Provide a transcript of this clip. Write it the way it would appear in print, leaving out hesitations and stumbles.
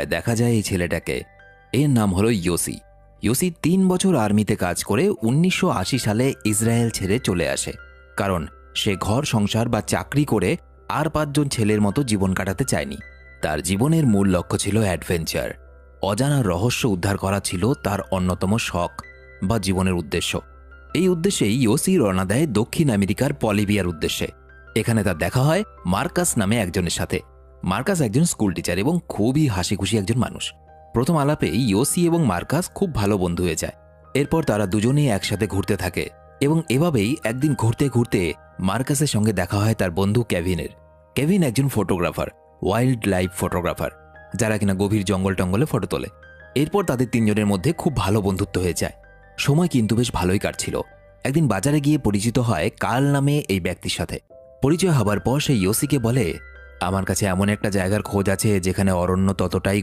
দেখা যায় এই ছেলেটাকে। এর নাম হলো ইয়োসি। ইয়োসি ৩ বছর আর্মিতে কাজ করে ১৯৮০ সালে ইসরায়েল ছেড়ে চলে আসে। কারণ সে ঘর সংসার বা চাকরি করে আর ৫ জন ছেলের মতো জীবন কাটাতে চায়নি। তার জীবনের মূল লক্ষ্য ছিল অ্যাডভেঞ্চার। অজানা রহস্য উদ্ধার করা ছিল তার অন্যতম শখ বা জীবনের উদ্দেশ্য। এই উদ্দেশ্যেই ইয়োসি রওনা দেয় দক্ষিণ আমেরিকার বলিভিয়ার উদ্দেশ্যে। এখানে তার দেখা হয় মার্কাস নামে একজনের সাথে। মার্কাস একজন স্কুল টিচার এবং খুবই হাসিখুশি একজন মানুষ। প্রথম আলাপে ইয়োসি এবং মার্কাস খুব ভালো বন্ধু হয়ে যায়। এরপর তারা দুজনেই একসাথে ঘুরতে থাকে এবং এভাবেই একদিন ঘুরতে ঘুরতে মার্কাসের সঙ্গে দেখা হয় তার বন্ধু কেভিনের। কেভিন একজন ফটোগ্রাফার, ওয়াইল্ড লাইফ ফটোগ্রাফার, যারা কিনা গভীর জঙ্গল টঙ্গলে ফটো তোলে। এরপর তাদের ৩ জনের মধ্যে খুব ভালো বন্ধুত্ব হয়ে যায়। সময় কিন্তু বেশ ভালোই কাটছিল। একদিন বাজারে গিয়ে পরিচিত হয় কার্ল নামে এই ব্যক্তির সাথে। পরিচয় হবার পর সে ইয়োসিকে বলে, আমার কাছে এমন একটা জায়গার খোঁজ আছে যেখানে অরণ্য ততটাই